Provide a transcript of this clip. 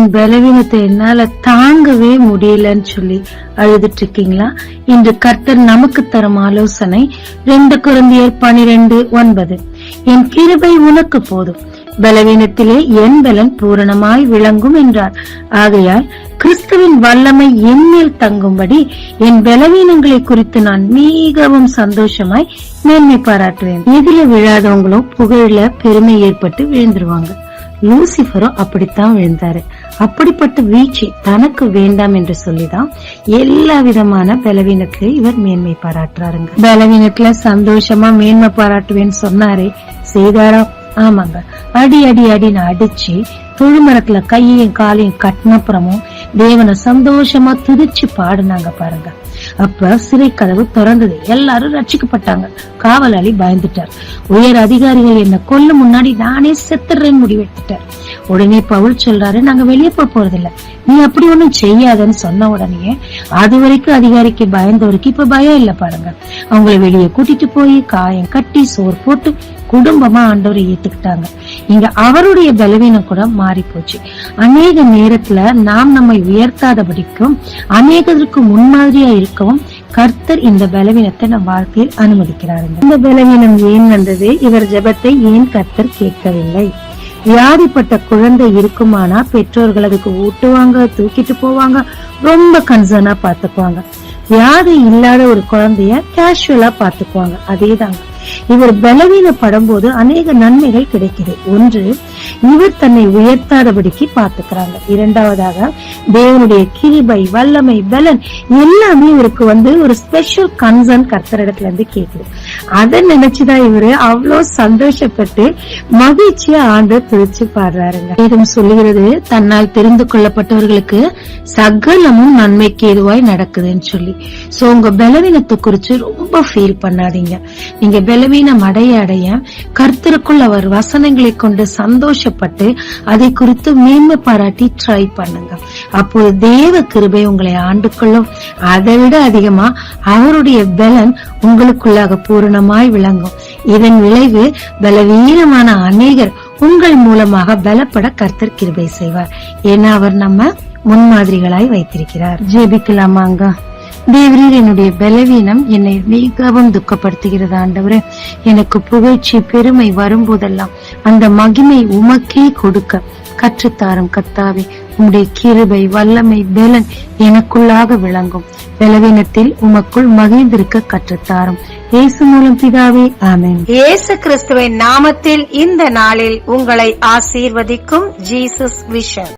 என் பலவீனத்தை என்னால தாங்கவே முடியலன்னு சொல்லி அழுதுட்டு இருக்கீங்களா? இன்று கர்த்தர் நமக்கு தரும் ஆலோசனை 2 கொரிந்தியர் 12:9. என் கிருபை உனக்கு போதும், பலவீனத்திலே என் பலன் பூரணமாய் விளங்கும் என்றார். ஆகையால் கிறிஸ்துவின் வல்லமை என் மேல் தங்கும்படி என் பலவீனங்களை குறித்து நான் மிகவும் சந்தோஷமாய் மேன்மை பாராட்டுவேன். எதில விழாதவங்களும் புகழல பெருமை ஏற்பட்டு விழுந்துருவாங்க. லூசிபரும் அப்படித்தான் விழுந்தாரு. அப்படிப்பட்ட வீழ்ச்சி தனக்கு வேண்டாம் என்று சொல்லிதான் எல்லா விதமான பலவீனத்திலே இவர் மேன்மை பாராட்டுறாருங்க. பலவீனத்துல சந்தோஷமா மேன்மை பாராட்டுவேன்னு சொன்னாரே, செய்தாரா? ஆமாங்க. அடி அடி அடின்னு அடிச்சு தொழுமரத்துல கையையும் காலையும் கட்டினப்புறமும் தேவனை சந்தோஷமா துதிச்சு பாடுனாங்க பாருங்க. அப்ப சிறை கதவு திறந்தது. எல்லாரும் ரட்சிக்கப்பட்டாங்க. காவலாளி பயந்துட்டார். உயர் அதிகாரிகள் என்ன கொல்ல முன்னாடி நானே செத்துறேன்னு முடிவெடுத்துட்டார். உடனே பவுல் சொல்றாரு, நாங்க வெளியே போறதில்ல, நீ அப்படி ஒண்ணும் செய்யாதன்னு சொன்ன உடனே அது வரைக்கும் அதிகாரிக்கு பயந்தவருக்கு இப்ப பயம் இல்ல பாருங்க. அவங்களை வெளியே கூட்டிட்டு போய் காயம் கட்டி சோறு போட்டு குடும்பமா ஆண்டவரை ஏத்துக்கிட்டாங்க. இங்க அவருடைய பலவீனம் கூட மாறி போச்சு. அநேக நேரத்துல நாம் நம்மை உயர்த்தாதபடிக்கும் அநேகத்திற்கு முன்மாதிரியா இருக்கவும் கர்த்தர் இந்த பலவீனத்தை நம் வாழ்க்கையில் அனுமதிக்கிறாருங்க. இந்த பலவீனம் ஏன் வந்தது? இவர் ஜெபத்தை ஏன் கர்த்தர் கேட்கவில்லை? வியாதிப்பட்ட குழந்தை இருக்குமானா பெற்றோர்கள் அதுக்கு ஊட்டுவாங்க, தூக்கிட்டு போவாங்க, ரொம்ப கன்சர்னா பாத்துக்குவாங்க. வியாதி இல்லாத ஒரு குழந்தைய கேஷுவலா பாத்துக்குவாங்க. அதேதாங்க இவர் பலவீனப்படும் போது அநேக நன்மைகள் கிடைக்குது. ஒன்று, இவர் தன்னை உயர்த்தாதபடிக்கு பாத்துக்கிறாங்க. இரண்டாவதாக தேவனுடைய கிருபை, வல்லமை, பலன் எல்லாமே இவருக்கு ஒரு ஸ்பெஷல் கன்சர்ன் கர்த்தரிடத்துல இருந்து கேக்குது. அதை நினைச்சுதான் இவரு அவ்வளவு சந்தோஷப்பட்டு மகிழ்ச்சியா ஆண்டு துதிச்சு பாடுறாருங்க. வேதம் சொல்லுகிறது, தன்னால் தெரிந்து கொள்ளப்பட்டவர்களுக்கு சகலமும் நன்மைக்கு ஏதுவாய் நடக்குதுன்னு சொல்லி. சோ உங்க பலவீனத்தை குறிச்சு ரொம்ப ஃபீல் பண்ணாதீங்க. நீங்க பலவீனம் அடைய அடைய கர்த்தருக்குள் அவர் வசனங்களை கொண்டு சந்தோஷப்பட்டு அதை குறித்து மேன்மை பாராட்டி ட்ரை பண்ணுங்க. அப்போது தேவ கிருபை உங்களை ஆண்டு கொள்ளும். அதை விட அதிகமா அவருடைய பலன் உங்களுக்குள்ளாக பூரணமாய் விளங்கும். இதன் விளைவு பலவீனமான அநேகர் உங்கள் மூலமாக பலப்பட கர்த்தர் கிருபை செய்வார். ஏன்னா அவர் நம்ம முன்மாதிரிகளாய் வைத்திருக்கிறார். ஜெபிக்கலாமாங்க. தேவரீர், என்னுடைய பலவீனம் என்னை மிகவும் துக்கப்படுத்துகிறது. ஆண்டவரே, எனக்கு புகழ்ச்சி பெருமை வரும்போதெல்லாம் அந்த மகிமை உமக்கே கொடுக்க கற்றுத்தாரும் கர்த்தாவே. உம்முடைய கிருபை, வல்லமை, பலன் எனக்குள்ளாக விளங்கும். பலவீனத்தில் உமக்குள் மகிழ்ந்திருக்க கற்றுத்தாரும். இயேசு மூலம் பிதாவே, ஆமென். இயேசு கிறிஸ்துவின் நாமத்தில் இந்த நாளில் உங்களை ஆசீர்வதிக்கும் ஜீசஸ் விஷன்.